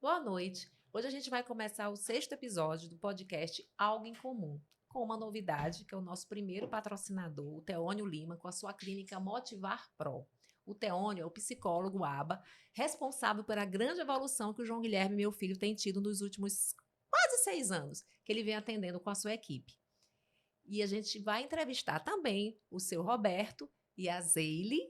Boa noite. Hoje a gente vai começar o 6º episódio do podcast Algo em Comum, com uma novidade, que é o nosso primeiro patrocinador, o Teônio Lima, com a sua clínica Motivar Pro. O Teônio é o psicólogo ABA, responsável pela grande evolução que o João Guilherme, meu filho, tem tido nos últimos quase 6 anos, que ele vem atendendo com a sua equipe. E a gente vai entrevistar também o seu Roberto e a Zeile,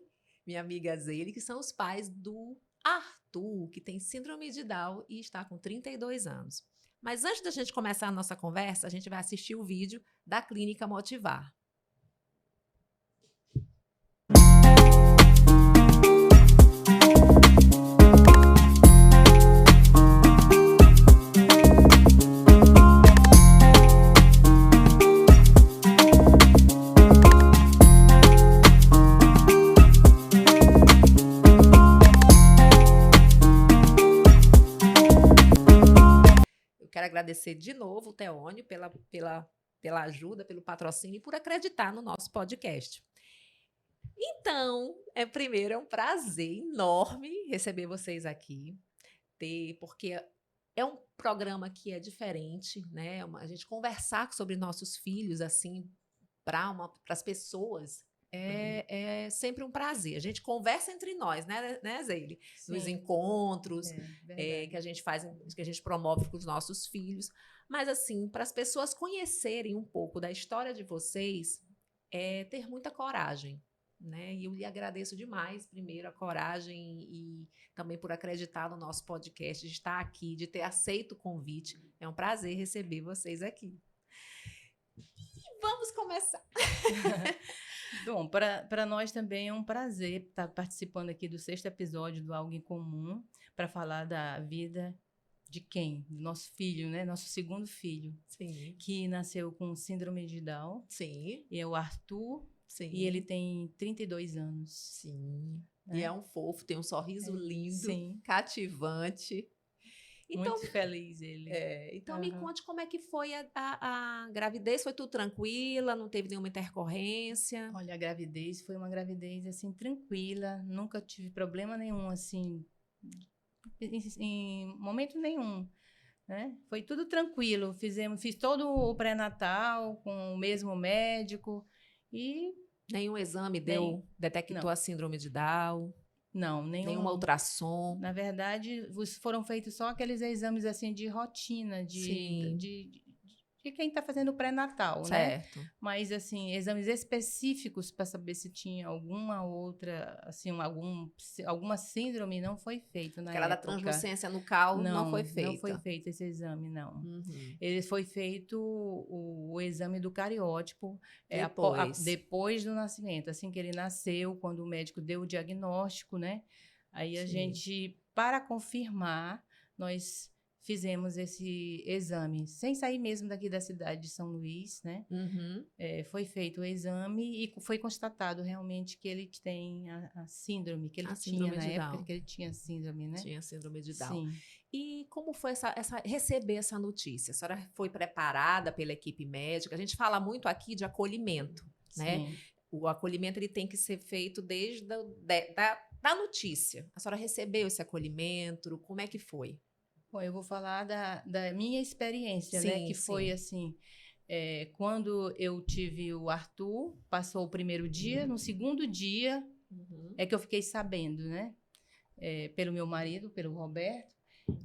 minha amiga Zeile, que são os pais do Arthur, que tem síndrome de Down e está com 32 anos. Mas antes da gente começar a nossa conversa, a gente vai assistir o vídeo da Clínica Motivar. Quero agradecer de novo o Teônio pela ajuda, pelo patrocínio e por acreditar no nosso podcast. Então, primeiro, é um prazer enorme receber vocês aqui, porque é um programa que é diferente, né? A gente conversar sobre nossos filhos, assim, para as pessoas, é sempre um prazer. A gente conversa entre nós, né, Zeile? Nos encontros que a gente faz, que a gente promove com os nossos filhos. Mas, assim, para as pessoas conhecerem um pouco da história de vocês, ter muita coragem. Né? E eu lhe agradeço demais, primeiro, a coragem e também por acreditar no nosso podcast, de estar aqui, de ter aceito o convite. É um prazer receber vocês aqui. Vamos começar. Bom, para nós também é um prazer estar participando aqui do 6º episódio do Algo em Comum, para falar da vida de quem? Do nosso filho, né? Nosso segundo filho. Sim. Que nasceu com síndrome de Down. Sim. E é o Arthur. Sim. E ele tem 32 anos. Sim. E é um fofo, tem um sorriso lindo, sim. Cativante. Então, muito feliz ele. Então, me conte como é que foi a gravidez. Foi tudo tranquila? Não teve nenhuma intercorrência? Olha, a gravidez foi uma gravidez, assim, tranquila. Nunca tive problema nenhum, assim, em momento nenhum. Né? Foi tudo tranquilo. Fiz todo o pré-natal com o mesmo médico e... Nenhum exame detectou a síndrome de Down? Não, nenhuma ultrassom. Na verdade, foram feitos só aqueles exames assim de rotina, de quem está fazendo o pré-natal, né? Mas, assim, exames específicos para saber se tinha alguma outra, assim, alguma síndrome não foi feito na época. Aquela da translucência nucal não foi feita. Não foi feito esse exame, não. Ele foi feito o exame do cariótipo depois do nascimento. Assim que ele nasceu, quando o médico deu o diagnóstico, né? Aí a gente, para confirmar, nós fizemos esse exame, sem sair mesmo daqui da cidade de São Luís, né? Foi feito o exame e foi constatado realmente que ele tem a síndrome, que ele tinha na época, que ele tinha síndrome, né? Tinha síndrome de Down. Sim. E como foi receber essa notícia? A senhora foi preparada pela equipe médica? A gente fala muito aqui de acolhimento, né? O acolhimento ele tem que ser feito desde da notícia. A senhora recebeu esse acolhimento? Como é que foi? Bom, eu vou falar da minha experiência, né? Que foi assim, quando eu tive o Arthur, passou o primeiro dia, no segundo dia é que eu fiquei sabendo, né? Pelo meu marido, pelo Roberto,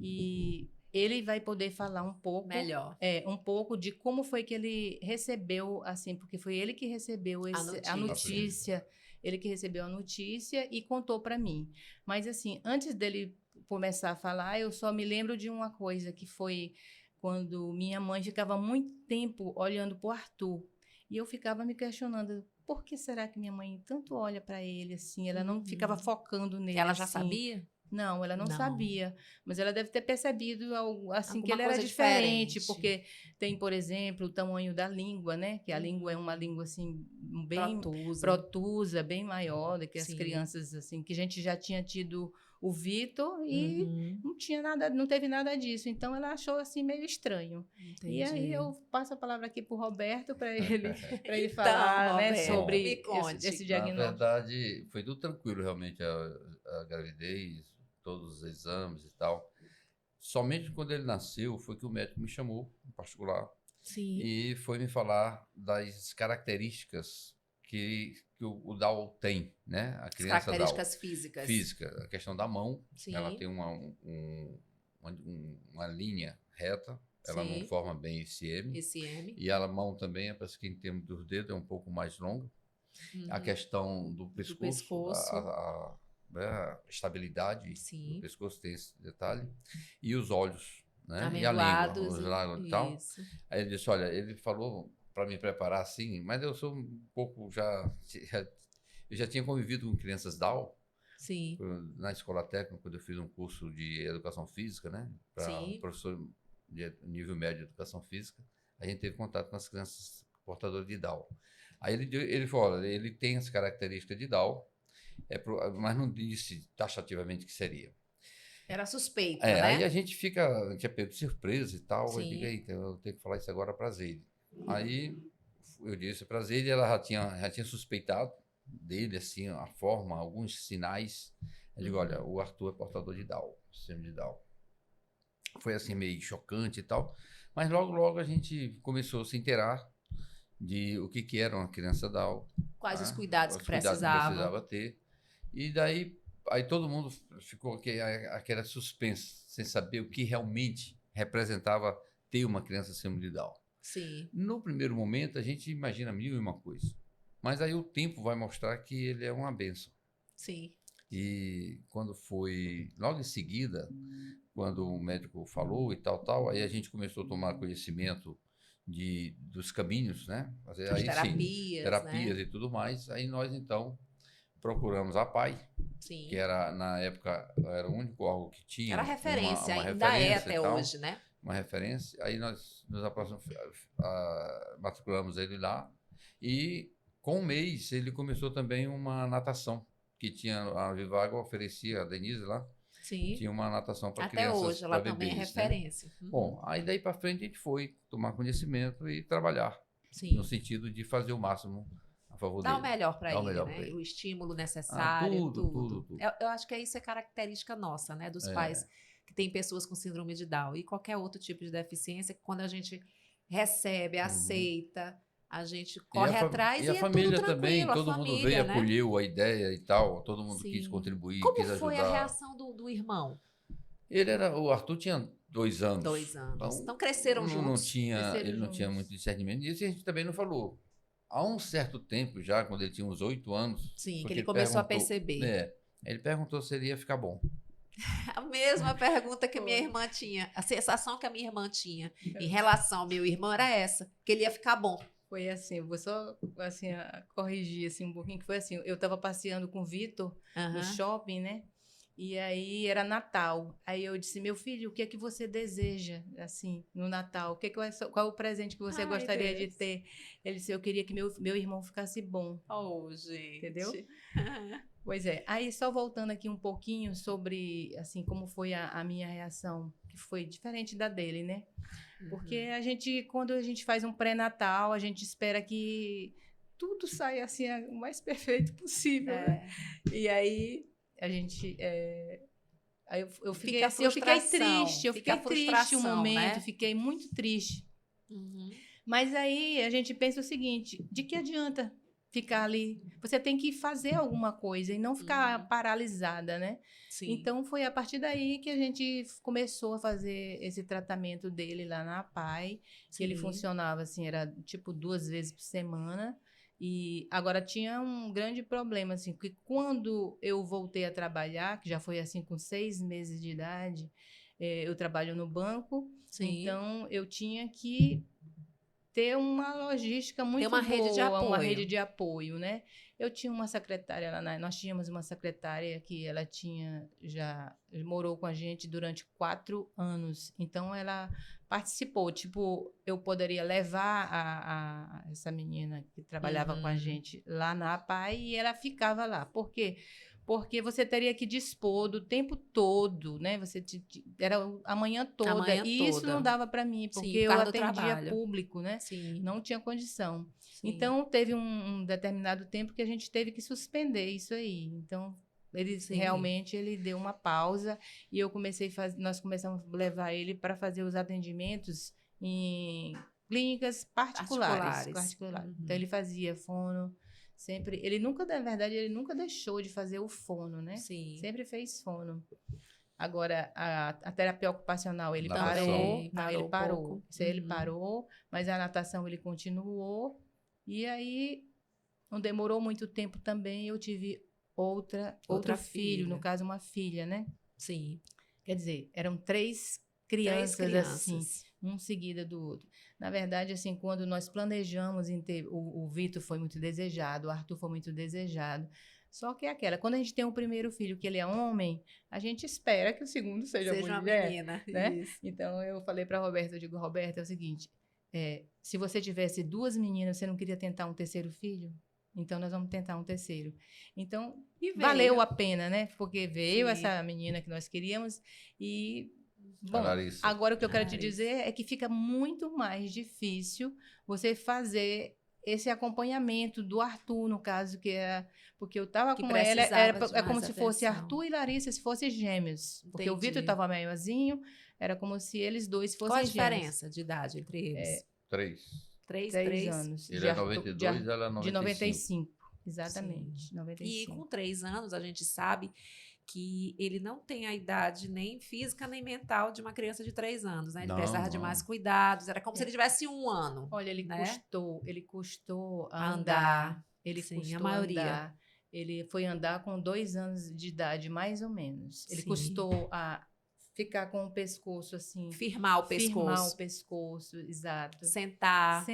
e ele vai poder falar um pouco melhor, um pouco de como foi que ele recebeu, assim, porque foi ele que recebeu a notícia, ele que recebeu a notícia e contou para mim. Mas assim, antes dele começar a falar, eu só me lembro de uma coisa, que foi quando minha mãe ficava muito tempo olhando para o Arthur. E eu ficava me questionando, por que será que minha mãe tanto olha para ele assim? Ela não ficava focando nele. Ela já sabia? Não, ela não sabia. Mas ela deve ter percebido assim, que ele era diferente. Porque tem, por exemplo, o tamanho da língua, né? Que a língua é uma língua assim, bem protusa, bem maior do que as crianças, assim, que a gente já tinha tido o Vitor e não tinha nada, não teve nada disso. Então ela achou assim meio estranho. Entendi. E aí eu passo a palavra aqui para o Roberto para ele falar, né, sobre esse diagnóstico. Na verdade, foi tudo tranquilo realmente a gravidez, todos os exames e tal. somente quando ele nasceu foi que o médico me chamou, em particular, Sim. e foi me falar das características que o Down tem, né? A criança Down. Características físicas. Física. A questão da mão, Sim. ela tem uma linha reta, ela não forma bem esse M. E a mão também, parece que em termos dos dedos, é um pouco mais longa. A questão do pescoço. A estabilidade do pescoço tem esse detalhe. E os olhos, né? E a língua, os lábios e tal. Aí ele disse, olha, ele falou para me preparar assim, mas eu sou um pouco eu já tinha convivido com crianças Down. Sim. Na escola técnica, quando eu fiz um curso de educação física, né? Para professor de nível médio de educação física, a gente teve contato com as crianças portadoras de Down. Aí ele falou, olha, ele tem as características de Down, mas não disse taxativamente que seria. Era suspeito, né? Aí a gente tinha pego de surpresa e tal, eu digo, então eu tenho que falar isso agora para Zeide. Aí eu disse para Zeide, ela já tinha suspeitado dele, assim, a forma, alguns sinais. Eu digo, olha, o Arthur é portador de Down, sistema de Down. Foi assim meio chocante e tal, mas logo a gente começou a se inteirar de o que era uma criança Down. Quais os cuidados que precisava ter. E daí aí todo mundo ficou aquela suspense, sem saber o que realmente representava ter uma criança síndrome de Down. Sim. No primeiro momento, a gente imagina mil e uma coisa. Mas aí o tempo vai mostrar que ele é uma bênção. Sim. E quando foi, logo em seguida, quando o médico falou e tal, aí a gente começou a tomar conhecimento dos caminhos, né? As terapias, né? E tudo mais. Aí nós, então, procuramos a PAI, que era, na época, era o único órgão que tinha era referência, uma ainda referência é até hoje, né? Uma referência. Aí nós nos matriculamos ele lá e com um mês ele começou também uma natação, que tinha a Viva Água oferecia, a Denise lá, tinha uma natação para crianças, até hoje, ela também é referência. Né? Bom, aí daí para frente a gente foi tomar conhecimento e trabalhar, no sentido de fazer o máximo a favor dele. Dá o melhor para ele, né? O estímulo necessário, tudo. Eu acho que isso é característica nossa, né? Dos pais que têm pessoas com síndrome de Down e qualquer outro tipo de deficiência, que quando a gente recebe, aceita, a gente corre atrás e a família também, todo mundo veio, né? Acolheu a ideia e tal, todo mundo quis contribuir, Como quis ajudar. Como foi a reação do irmão? O Arthur tinha 2 anos. 2 anos. Então cresceram juntos. Ele não tinha muito discernimento. E isso a gente também não falou. Há um certo tempo já, quando ele tinha uns 8 anos... Sim, que ele começou a perceber. Ele perguntou se ele ia ficar bom. A mesma pergunta que minha irmã tinha. A sensação que a minha irmã tinha em relação ao meu irmão era essa, que ele ia ficar bom. Foi assim, vou só assim, corrigir assim, um pouquinho, que foi assim, eu estava passeando com o Vitor no shopping, né? E aí era Natal. Aí eu disse, meu filho, o que é que você deseja, assim, no Natal? Qual é o presente que você gostaria de ter? Ele disse, eu queria que meu irmão ficasse bom. Oh, gente. Entendeu? Pois é. Aí, só voltando aqui um pouquinho sobre, assim, como foi a minha reação, que foi diferente da dele, né? Porque quando a gente faz um pré-natal, a gente espera que tudo saia, assim, o mais perfeito possível, né? E aí... a gente aí eu fiquei triste um momento, né? Fiquei muito triste. Mas aí a gente pensa o seguinte, de que adianta ficar ali? Você tem que fazer alguma coisa e não ficar paralisada, né? Sim. Então foi a partir daí que a gente começou a fazer esse tratamento dele lá na PAI, que ele funcionava assim, era tipo 2 vezes por semana. E agora tinha um grande problema, assim, porque quando eu voltei a trabalhar, que já foi assim com 6 meses de idade, eu trabalho no banco, então eu tinha que ter uma logística muito boa, uma rede de apoio, né? Eu tinha uma secretária lá, nós tínhamos uma secretária que ela já morou com a gente durante 4 anos, então ela participou, tipo, eu poderia levar essa menina que trabalhava com a gente lá na APAI e ela ficava lá. Por quê? Porque você teria que dispor do tempo todo, né? Era a manhã toda. E isso não dava para mim, porque eu atendia público, né? Não tinha condição. Então, teve um determinado tempo que a gente teve que suspender isso aí. Então, realmente ele deu uma pausa e nós começamos a levar ele para fazer os atendimentos em clínicas particulares. Uhum. Então ele fazia fono, sempre, ele nunca, na verdade, ele nunca deixou de fazer o fono, né? Sim. Sempre fez fono. Agora, a terapia ocupacional, ele Natação. parou. Ele parou, mas a natação ele continuou. E aí, não demorou muito tempo também, eu tive outro filho, no caso, uma filha, né? Sim. Quer dizer, eram 3 crianças, assim, um seguida do outro. Na verdade, assim, quando nós planejamos em ter... O Vitor foi muito desejado, o Arthur foi muito desejado. Só que é aquela, quando a gente tem o primeiro filho, que ele é homem, a gente espera que o segundo seja mulher, uma menina, né? Isso. Então, eu falei para a Roberta, eu digo, Roberta, é o seguinte, se você tivesse 2 meninas, você não queria tentar um terceiro filho? Então, nós vamos tentar um terceiro. Então, valeu a pena, né? Porque veio essa menina que nós queríamos e... Bom, agora o que eu quero te dizer é que fica muito mais difícil você fazer esse acompanhamento do Arthur, no caso, porque eu estava com ela, é como se fosse Arthur e Larissa, se fossem gêmeos. Entendi. Porque o Vitor estava maiorzinho, era como se eles dois fossem gêmeos. Qual a diferença de idade entre eles? 3 anos. Ele é 92, ela é 95. De 95, exatamente. 95. E com 3 anos, a gente sabe que ele não tem a idade nem física nem mental de uma criança de 3 anos, né? Ele precisava de mais cuidados, era como se ele tivesse 1 ano. Olha, ele custou a andar. Ele custou a maioria. Andar. Ele foi andar com 2 anos de idade, mais ou menos. Ele custou a ficar com o pescoço assim. Firmar o pescoço, exato. Sentar.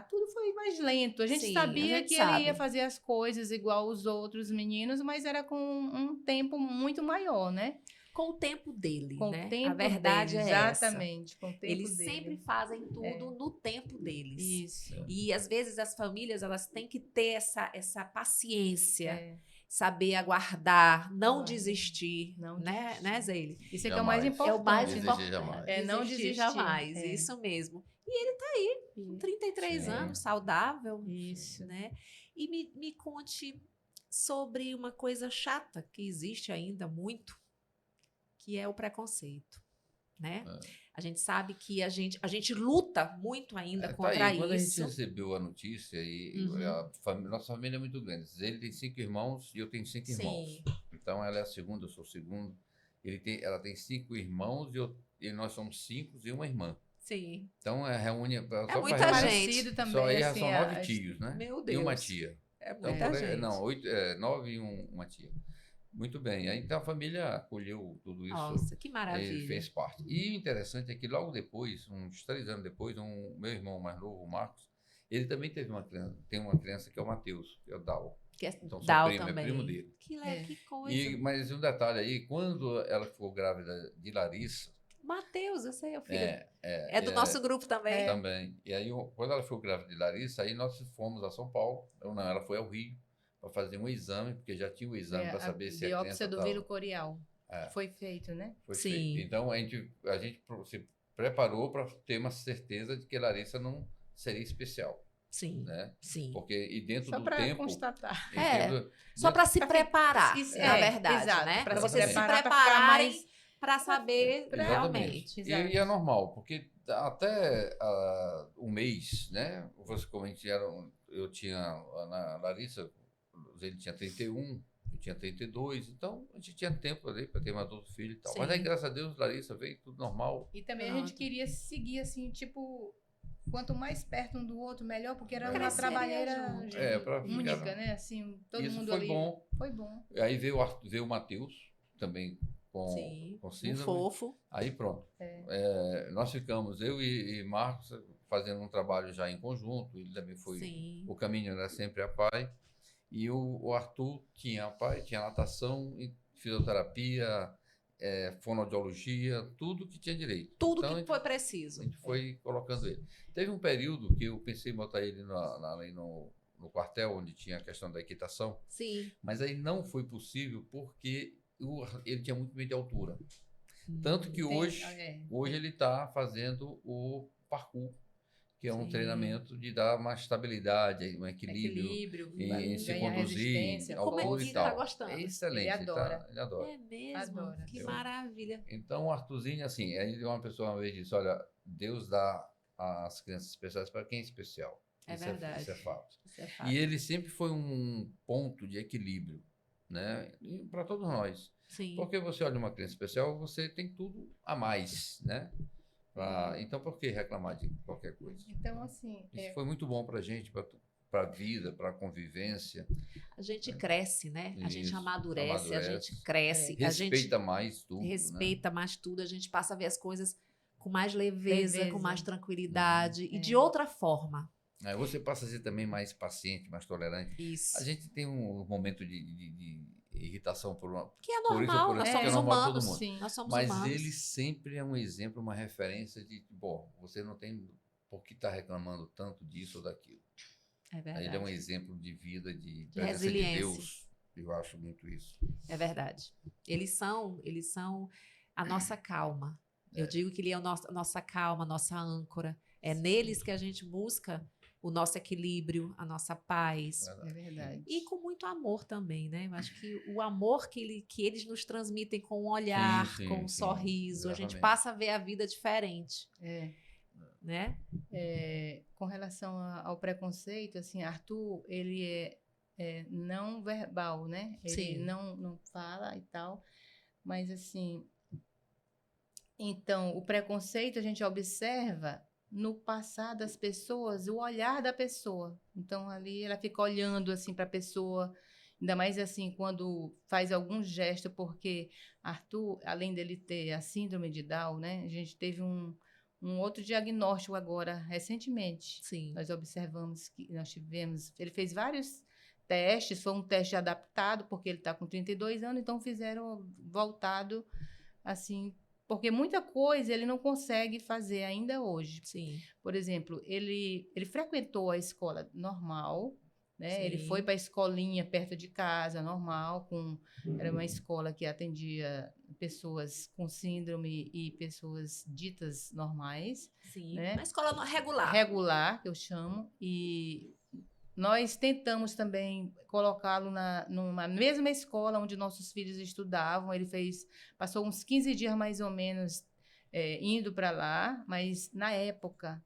Tudo foi mais lento. A gente sabia que ele ia fazer as coisas igual os outros meninos, mas era com um tempo muito maior, né? Com o tempo dele, com né? O tempo a verdade dele, é exatamente, essa. Com o tempo eles dele. sempre fazem tudo no tempo deles. Isso. E às vezes as famílias elas têm que ter essa paciência. Saber aguardar, não desistir, né, Zeile? Isso é que é o mais importante. É o mais importante. Não desistir jamais, isso mesmo. E ele tá aí, com 33 anos, saudável. Isso. Né? E me conte sobre uma coisa chata que existe ainda muito, que é o preconceito, né? A gente sabe que a gente luta muito ainda contra isso. Quando a gente recebeu a notícia, nossa família é muito grande. Ele tem 5 irmãos e eu tenho 5 irmãos. Então, ela é a segunda, eu sou o segundo. Ela tem 5 irmãos e nós somos 5 e uma irmã. Sim. Então, reúne... É muita gente. Também, só aí são 9 tios, né? Meu Deus. E uma tia. É muita gente. Não, 9 e uma tia. Muito bem. Aí, então, a família acolheu tudo isso. Nossa, que maravilha. E fez parte. E o interessante é que logo depois, uns 3 anos depois, meu irmão mais novo, o Marcos, ele também tem uma criança que é o Matheus, que é o Dal. Que é então, Dal primo, também. É primo dele. Que coisa. Mas um detalhe aí, quando ela ficou grávida de Larissa... Matheus, eu sei, é o filho. É do nosso grupo também. Também. E aí, quando ela ficou grávida de Larissa, aí nós fomos a São Paulo. Não, ela foi ao Rio para fazer um exame, porque já tinha o exame para saber se a criança biópsia do vírus corial. Foi feito, né? Foi feito. Então, a gente se preparou para ter uma certeza de que Larissa não seria especial. Sim, né? Sim. Porque dentro só do tempo... Constatar. Só para se preparar, na verdade, exato, né? Para vocês se prepararem para saber realmente. E é normal, porque até um mês, né? Como a gente eu tinha, a Larissa, ele tinha 31, eu tinha 32, então a gente tinha tempo ali para ter mais outro filho e tal. Sim. Mas aí, graças a Deus, Larissa veio tudo normal. E também a gente queria seguir assim, tipo... Quanto mais perto um do outro, melhor, porque era uma trabalheira única, né? Assim, todo mundo ali. Foi bom. Aí veio o Matheus, também com síndrome. Fofo. Aí pronto. Nós ficamos, eu e Marcos, fazendo um trabalho já em conjunto. Ele também foi... Sim. O caminho era sempre a pai. E o Arthur tinha a pai, tinha natação, fisioterapia... fonoaudiologia, tudo que tinha direito. Tudo então, que foi preciso. A gente foi colocando ele. Teve um período que eu pensei em botar ele no quartel, onde tinha a questão da equitação. Sim. Mas aí não foi possível, porque ele tinha muito medo de altura. Tanto que hoje ele está fazendo o parkour, que é um treinamento de dar uma estabilidade, um equilíbrio em se conduzir ao como e tal. Tá gostando? É excelente. Ele adora. É mesmo? Adora. Que maravilha. Então, o Arthurzinho, assim, aí uma pessoa uma vez disse, olha, Deus dá as crianças especiais para quem é especial. É verdade. Isso é fato. Isso é fato. E ele sempre foi um ponto de equilíbrio, né? Para todos nós. Sim. Porque você olha uma criança especial, você tem tudo a mais, né? Então, por que reclamar de qualquer coisa? Então, assim... Isso foi muito bom para a gente, para a vida, para a convivência. A gente cresce, né? A gente amadurece, a gente cresce. Respeita mais tudo. Respeita mais tudo. A gente passa a ver as coisas com mais leveza. Com mais tranquilidade e de outra forma. Você passa a ser também mais paciente, mais tolerante. Isso. A gente tem um momento de irritação por uma... Que é normal, nós somos humanos. Sim. Nós somos Mas humanos. ele sempre é um exemplo, uma referência de, bom, você não tem por que estar reclamando tanto disso ou daquilo. É verdade. Ele é um exemplo de vida, de resiliência. De Deus. Eu acho muito isso. É verdade. Eles são a nossa calma. Eu digo que ele é a nossa calma, a nossa âncora. É neles que a gente busca o nosso equilíbrio, a nossa paz. É verdade. E com muito amor também, né? Eu acho que o amor que eles nos transmitem com o olhar, com o sorriso, exatamente. A gente passa a ver a vida diferente. Né? Com relação ao preconceito, assim, Arthur, ele é não verbal, né? Ele não fala e tal, mas assim... Então, o preconceito a gente observa no passar das pessoas, o olhar da pessoa. Então, ali ela fica olhando assim para a pessoa, ainda mais assim quando faz algum gesto, porque Arthur, além dele ter a síndrome de Down, né, a gente teve um outro diagnóstico agora, recentemente. Sim. Nós observamos que nós tivemos... Ele fez vários testes, foi um teste adaptado, porque ele está com 32 anos, então fizeram voltado assim... Porque muita coisa ele não consegue fazer ainda hoje. Sim. Por exemplo, ele frequentou a escola normal, né? Ele foi para a escolinha perto de casa, normal, era uma escola que atendia pessoas com síndrome e pessoas ditas normais. Sim, né? Uma escola regular. Regular, que eu chamo, e... Nós tentamos também colocá-lo numa mesma escola onde nossos filhos estudavam. Ele passou uns 15 dias mais ou menos indo para lá, mas na época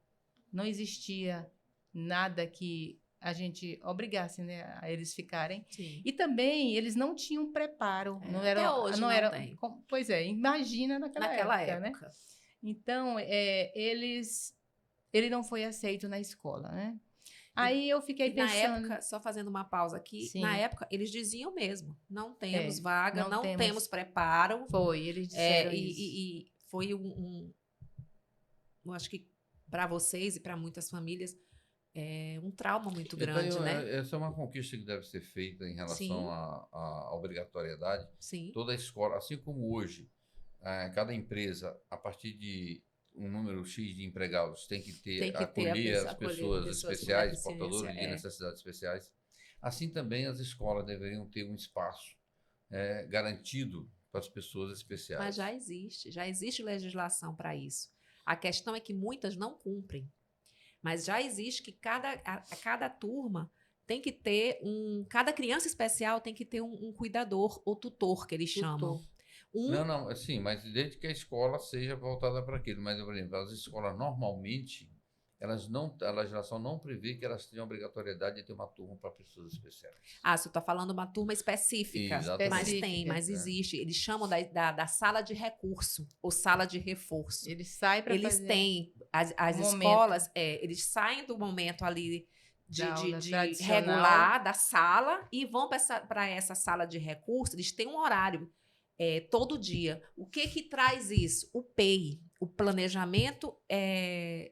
não existia nada que a gente obrigasse, né, a eles ficarem. Sim. E também eles não tinham preparo. Até hoje não tem. Pois é, imagina naquela época. Né? Então, ele não foi aceito na escola, né? Aí eu fiquei pensando... Na época, só fazendo uma pausa aqui, na época eles diziam mesmo, não temos vaga, não temos preparo. Eles disseram isso. E foi eu acho que para vocês e para muitas famílias, um trauma muito grande, né? Essa é uma conquista que deve ser feita em relação à obrigatoriedade. Sim. Toda a escola, assim como hoje, cada empresa, a partir de um número X de empregados tem que acolher as pessoas especiais, portadores de necessidades especiais. Assim também as escolas deveriam ter um espaço garantido para as pessoas especiais. Mas já existe legislação para isso. A questão é que muitas não cumprem. Mas já existe que cada turma tem que ter cada criança especial tem que ter um cuidador ou tutor, que eles chamam. Não, assim, mas desde que a escola seja voltada para aquilo. Mas, por exemplo, as escolas normalmente, a legislação não prevê que elas tenham obrigatoriedade de ter uma turma para pessoas especiais. Você está falando uma turma específica. Exatamente. Mas existe. Eles chamam da sala de recurso ou sala de reforço. Eles saem para fazer... Eles têm, as escolas, eles saem do momento ali de regular da sala e vão para essa sala de recurso. Eles têm um horário. Todo dia. O que traz isso? O PEI, o planejamento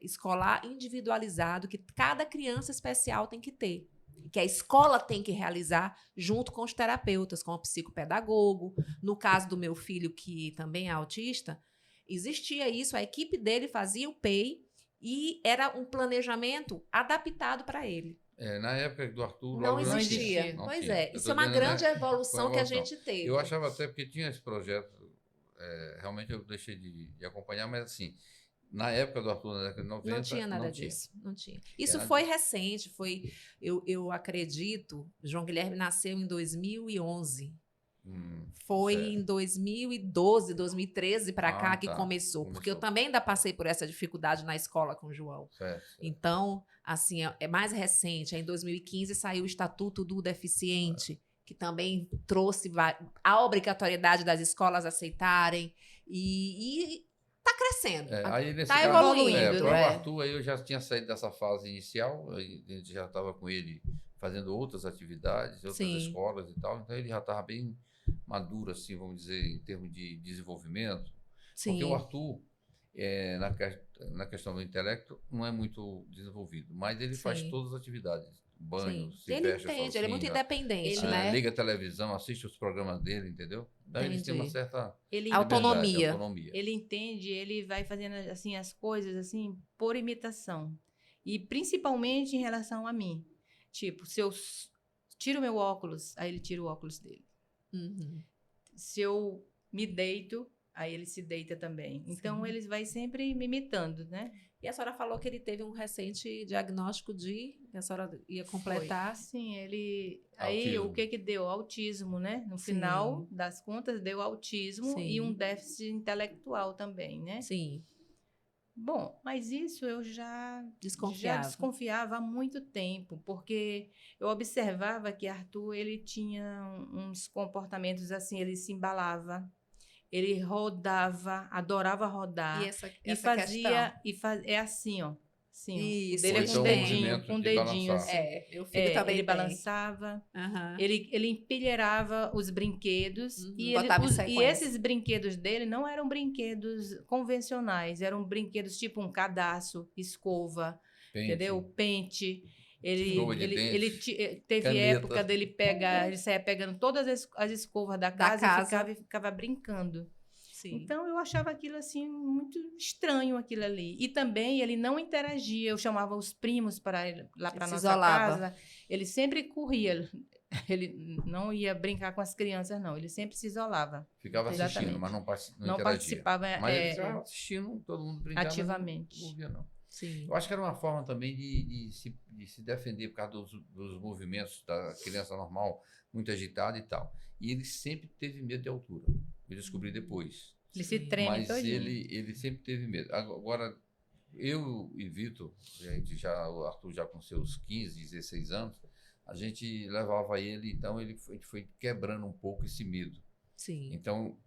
escolar individualizado, que cada criança especial tem que ter, que a escola tem que realizar junto com os terapeutas, com o psicopedagogo. No caso do meu filho, que também é autista, existia isso, a equipe dele fazia o PEI e era um planejamento adaptado para ele. Na época do Arthur... Não existia. Pois é. Isso é uma grande evolução que a gente teve. Eu achava até, porque tinha esse projeto, realmente eu deixei de acompanhar, mas assim, Na época do Arthur, na década de 90, não tinha nada disso. Não tinha. Isso foi recente, eu acredito, João Guilherme nasceu em 2011. Foi certo. em 2012, 2013 para cá que começou. Porque eu também ainda passei por essa dificuldade na escola com o João. Certo. Então, assim, é mais recente. Em 2015 saiu o Estatuto do Deficiente, que também trouxe a obrigatoriedade das escolas aceitarem. E tá crescendo. Aí nesse tá caso, evoluindo. Para o Arthur, aí eu já tinha saído dessa fase inicial, a gente já estava com ele fazendo outras atividades, outras escolas e tal, então ele já estava bem maduro, assim, vamos dizer, em termos de desenvolvimento. Sim. Porque o Arthur, na questão do intelecto, não é muito desenvolvido, mas ele faz todas as atividades. Banho, se ele veste entende, sozinho, ele é muito independente, ele né? Liga a televisão, assiste os programas dele, entendeu? Então ele tem uma certa autonomia. Ele entende, ele vai fazendo assim as coisas assim por imitação. E principalmente em relação a mim. Tipo, se eu tiro meu óculos, aí ele tira o óculos dele. Se eu me deito, aí ele se deita também. Então, ele vai sempre me imitando, né? E a senhora falou que ele teve um recente diagnóstico a senhora ia completar. Sim, ele... Aí, o que deu? Autismo, né? No final das contas, deu autismo e um déficit intelectual também, né? Sim. Bom, mas isso eu já desconfiava há muito tempo, porque eu observava que Arthur, ele tinha uns comportamentos assim, ele se embalava, ele rodava, adorava rodar. E essa fazia, é assim, ó. Assim, isso, o dele é com um dedinho assim. Meu filho também ele balançava, ele empilhairava os brinquedos e esses brinquedos dele não eram brinquedos convencionais, eram brinquedos tipo um cadastro, escova, entendeu? Pente. Ele teve caneta. Época dele ele saía pegando todas as escovas da casa. E ficava brincando. Sim. Então, eu achava aquilo, assim, muito estranho, aquilo ali. E também, ele não interagia. Eu chamava os primos para ir lá para nossa casa. Ele sempre corria. Ele não ia brincar com as crianças, não. Ele sempre se isolava. Ficava assistindo, mas não participava. Mas ele ficava assistindo, todo mundo brincava. Ativamente. Não ouvia, não. Sim. Eu acho que era uma forma também de se defender por causa dos movimentos da criança normal, muito agitada e tal. E ele sempre teve medo de altura. Eu descobri depois. Ele se treme mas todinho. ele sempre teve medo. Agora, eu e Vitor, o Arthur já com seus 15, 16 anos, a gente levava ele, então a gente foi quebrando um pouco esse medo. Sim. Então,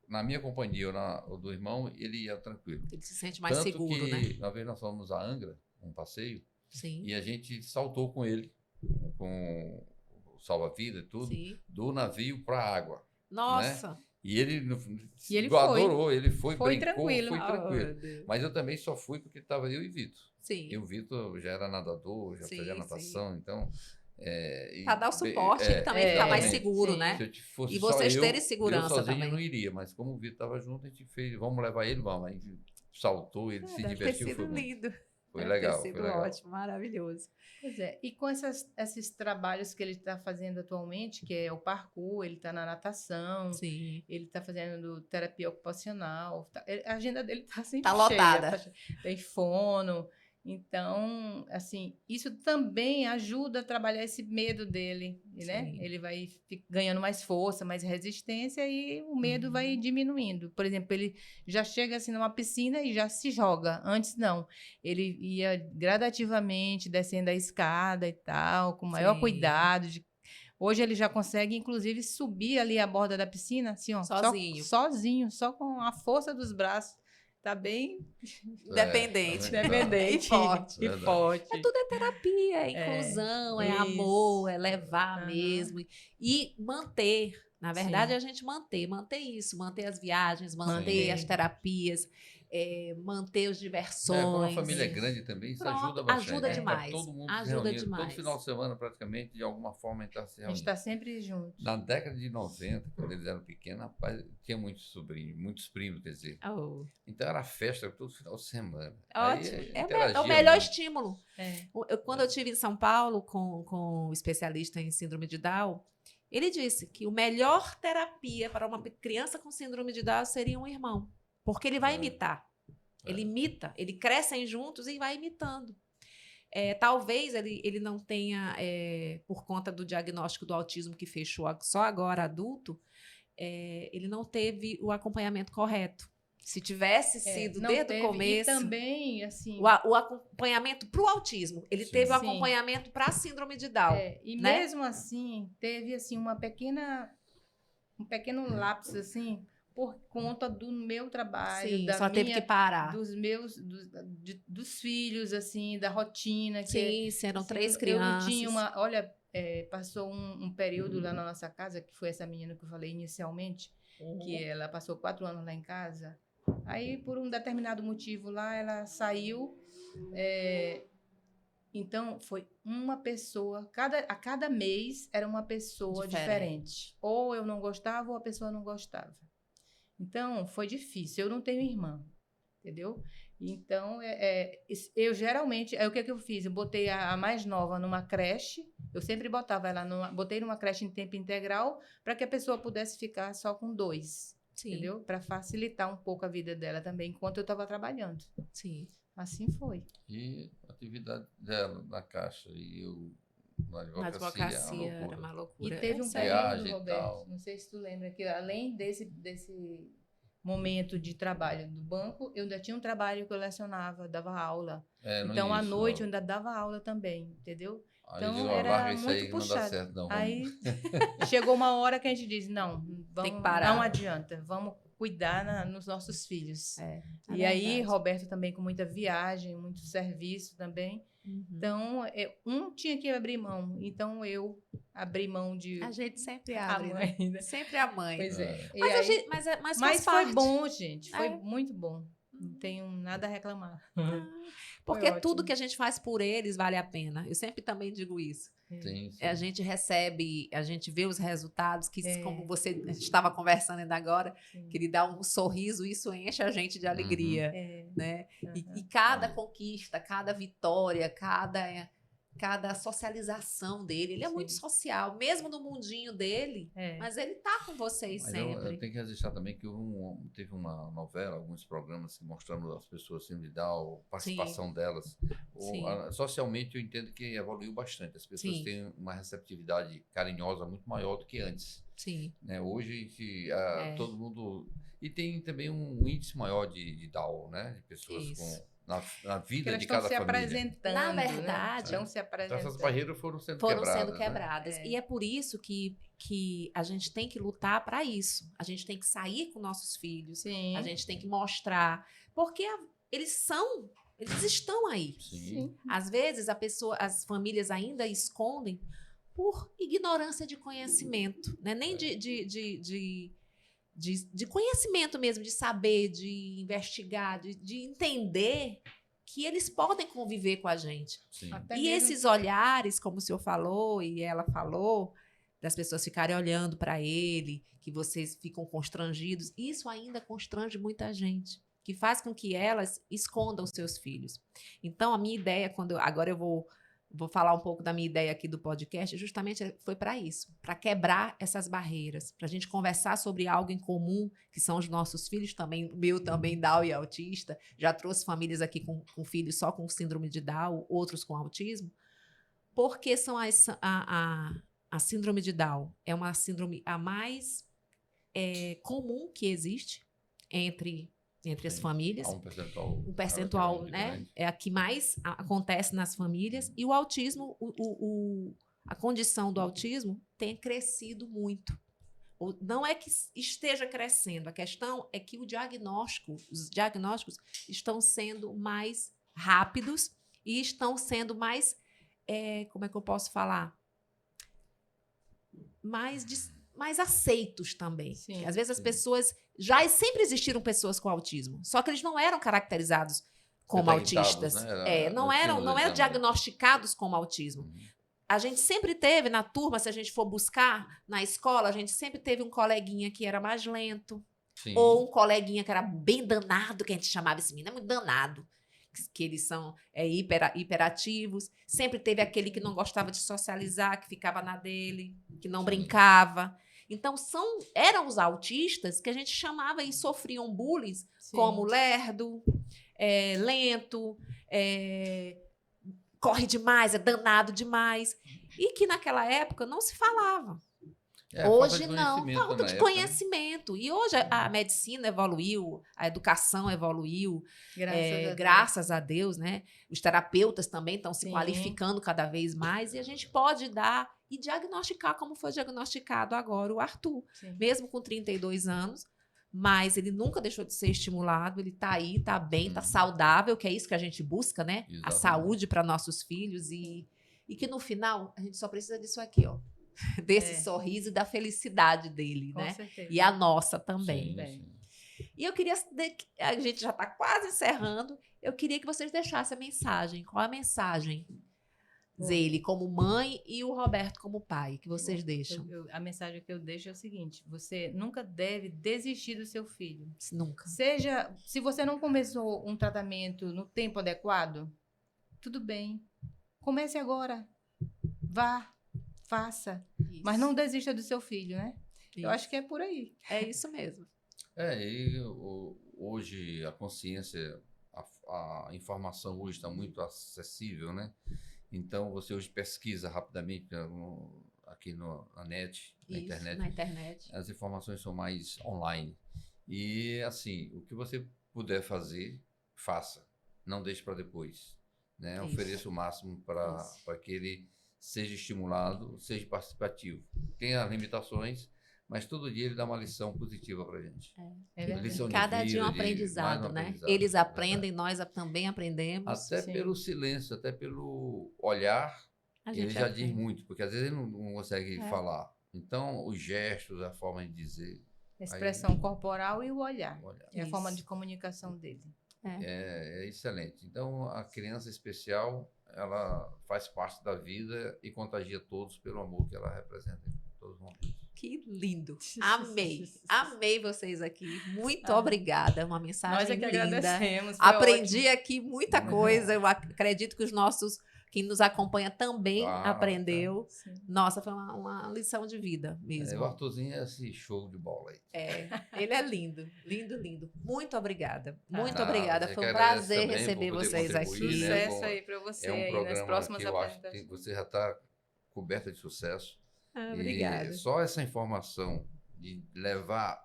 na minha companhia ou do irmão, ele ia tranquilo. Ele se sente mais seguro, que, né? Uma vez nós fomos a Angra, um passeio, Sim. E a gente saltou com ele, com o salva-vida e tudo, do navio para a água. Nossa! Né? E ele adorou, ele foi brincou, tranquilo. foi tranquilo. Mas eu também só fui porque estava eu e Vitor. Sim. E o Vitor já era nadador, já fazia natação, então... Para dar o suporte, ele também ficar mais seguro, né? E vocês terem segurança eu sozinho também. não iria, mas como o Vitor estava junto, a gente fez, vamos levar ele, vamos. A gente saltou, ele se divertiu. Foi lindo. Foi legal. Foi ótimo, maravilhoso. Pois é, e com esses trabalhos que ele está fazendo atualmente, que é o parkour, ele está na natação, sim. Ele está fazendo terapia ocupacional, a agenda dele está sempre cheia. Lotada. Tem fono. Então, assim, isso também ajuda a trabalhar esse medo dele, né? Ele vai ganhando mais força, mais resistência e o medo vai diminuindo. Por exemplo, ele já chega assim numa piscina e já se joga. Antes, não. Ele ia gradativamente descendo a escada e tal, com maior cuidado. Hoje ele já consegue, inclusive, subir ali a borda da piscina, assim, ó. Sozinho, só com a força dos braços. Tá bem independente. Independente. E forte. Tudo é terapia, é inclusão, é amor, é levar mesmo. E manter. Na verdade, a gente manter isso, manter as viagens, manter as terapias, manter as diversões. Como a família é grande também, isso ajuda bastante. Ajuda demais. Todo mundo ajuda demais. Todo final de semana, praticamente, de alguma forma, a gente está se reunindo. A gente está sempre junto. Na década de 90, quando eles eram pequenos, rapaz, tinha muitos sobrinhos, muitos primos, quer dizer. Então era festa todo final de semana. Ótimo. É o melhor estímulo. Quando eu estive em São Paulo com o especialista em síndrome de Down, ele disse que a melhor terapia para uma criança com síndrome de Down seria um irmão, porque ele vai imitar. Ele imita, ele crescem juntos e vai imitando. Talvez ele não tenha, por conta do diagnóstico do autismo que fechou só agora adulto, ele não teve o acompanhamento correto. Se tivesse sido desde o começo... E também, assim... O acompanhamento para o autismo. Ele teve o acompanhamento para a síndrome de Down. Né? Mesmo assim, teve assim, um pequeno lapso, assim, por conta do meu trabalho. Sim, teve que parar. Dos filhos, assim, da rotina. Sim, eram 3 crianças. Eu tinha passou um período lá na nossa casa, que foi essa menina que eu falei inicialmente, que ela passou 4 anos lá em casa. Aí, por um determinado motivo lá, ela saiu. Então, foi uma pessoa, a cada mês era uma pessoa diferente. Ou eu não gostava, ou a pessoa não gostava. Então, foi difícil. Eu não tenho irmã, entendeu? Então, eu geralmente... o que eu fiz? Eu botei a mais nova numa creche. Eu sempre botava ela botei numa creche em tempo integral para que a pessoa pudesse ficar só com 2. Sim. Entendeu? Para facilitar um pouco a vida dela também, enquanto eu estava trabalhando. Sim. Assim foi. E a atividade dela na Caixa e eu na advocacia era uma loucura. E teve um período, Roberto, não sei se tu lembra, que além desse momento de trabalho do banco, eu ainda tinha um trabalho que eu lecionava, dava aula. Então, à noite, eu ainda dava aula também, entendeu? Então, era muito puxado. Aí, chegou uma hora que a gente disse, não adianta, vamos cuidar nos nossos filhos. E aí, Roberto também com muita viagem, muito serviço também. Então, tinha que abrir mão. Então, eu abri mão de... A gente sempre abre, né? Sempre a mãe. Pois é. Mas foi bom, gente. Foi muito bom. Não tenho nada a reclamar. Porque tudo que a gente faz por eles vale a pena. Eu sempre também digo isso. Sim. A gente recebe, a gente vê os resultados, que como a gente estava conversando ainda agora, que ele dá um sorriso, isso enche a gente de alegria. Né? E cada conquista, cada vitória, cada socialização dele, ele é muito social, mesmo no mundinho dele, mas ele tá com vocês sempre. Eu tenho que registrar também que teve uma novela, alguns programas mostrando as pessoas assim, de dar a participação delas. Socialmente eu entendo que evoluiu bastante, as pessoas têm uma receptividade carinhosa muito maior do que antes. Sim. Né? Hoje todo mundo... E tem também um índice maior de Down, né? De pessoas com... Na vida de cada família. Apresentando, na verdade, estão se apresentando. Essas barreiras foram sendo quebradas. Né? E é por isso que a gente tem que lutar para isso. A gente tem que sair com nossos filhos. Sim. A gente tem que mostrar. Porque eles estão aí. Sim. Às vezes, as famílias ainda escondem por ignorância de conhecimento. Né? Nem de conhecimento mesmo, de saber, de investigar, de entender que eles podem conviver com a gente. E esses olhares, como o senhor falou e ela falou, das pessoas ficarem olhando para ele, que vocês ficam constrangidos, isso ainda constrange muita gente, que faz com que elas escondam seus filhos. Então, a minha ideia, agora eu vou falar um pouco da minha ideia aqui do podcast, justamente foi para isso, para quebrar essas barreiras, para a gente conversar sobre algo em comum, que são os nossos filhos também, meu também Down e autista, já trouxe famílias aqui com filhos só com síndrome de Down, outros com autismo, porque são a síndrome de Down é uma síndrome a mais comum que existe entre as famílias. Um percentual, né? É a que mais acontece nas famílias. E o autismo, a condição do autismo tem crescido muito. Não é que esteja crescendo, a questão é que os diagnósticos estão sendo mais rápidos e estão sendo mais, como é que eu posso falar? Mais aceitos também. Às vezes as pessoas... sempre existiram pessoas com autismo, só que eles não eram caracterizados como autistas. Né? Não eram diagnosticados como autismo. A gente sempre teve na turma, se a gente for buscar na escola, a gente sempre teve um coleguinha que era mais lento, ou um coleguinha que era bem danado, que a gente chamava esse menino, é muito danado, que eles são hiperativos. Sempre teve aquele que não gostava de socializar, que ficava na dele, que não brincava. Então, eram os autistas que a gente chamava e sofriam bullying, como lerdo, lento, corre demais, é danado demais. E que naquela época não se falava. Hoje não, falta de conhecimento. Né? E hoje a medicina evoluiu, a educação evoluiu, graças a Deus, né? Os terapeutas também estão se qualificando cada vez mais e a gente pode dar e diagnosticar como foi diagnosticado agora o Arthur, mesmo com 32 anos, mas ele nunca deixou de ser estimulado, ele está aí, está bem, está saudável, que é isso que a gente busca, né? Exatamente. A saúde para nossos filhos e que no final a gente só precisa disso aqui, ó. Desse sorriso e da felicidade dele, com né? Certeza. E a nossa também. Sim. E eu queria, a gente já está quase encerrando, eu queria que vocês deixassem a mensagem. Qual a mensagem, Zéile, como mãe e o Roberto como pai, que vocês deixam? A mensagem que eu deixo é o seguinte, você nunca deve desistir do seu filho. Nunca. Se você não começou um tratamento no tempo adequado, tudo bem. Comece agora. Vá. Faça, isso. Mas não desista do seu filho, né? Isso. Eu acho que é por aí. É isso mesmo. E hoje a consciência, a informação hoje está muito acessível, né? Então, você hoje pesquisa rapidamente aqui na net, na internet. As informações são mais online. E, assim, o que você puder fazer, faça. Não deixe para depois. Né? Ofereça o máximo para que ele seja estimulado, seja participativo. Tem as limitações, mas todo dia ele dá uma lição positiva para a gente. Cada dia um aprendizado, né? Eles aprendem, nós também aprendemos. Até pelo silêncio, até pelo olhar, ele já diz muito, porque às vezes ele não consegue falar. Então, os gestos, a forma de dizer... A expressão corporal e o olhar. É a forma de comunicação dele. É excelente. Então, a criança especial... ela faz parte da vida e contagia todos pelo amor que ela representa em todos os momentos. Que lindo! Amei vocês aqui. Muito obrigada. Uma mensagem linda. Nós é que agradecemos. Aprendi aqui muita coisa. Eu acredito que quem nos acompanha também aprendeu. Nossa, foi uma lição de vida mesmo. O Arthurzinho é esse show de bola aí. Ele é lindo, lindo, lindo. Muito obrigada. Muito obrigada. Foi um prazer receber vocês aqui. Sucesso aí para você aí nas próximas apresentações. Você já está coberta de sucesso. Obrigada. E só essa informação de levar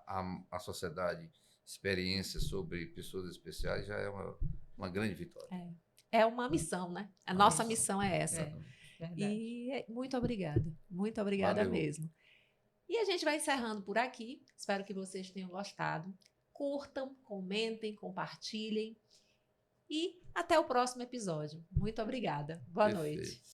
à sociedade experiências sobre pessoas especiais já é uma grande vitória. É uma missão, né? A nossa missão é essa. E muito obrigada. Muito obrigada mesmo. E a gente vai encerrando por aqui. Espero que vocês tenham gostado. Curtam, comentem, compartilhem. E até o próximo episódio. Muito obrigada. Boa noite.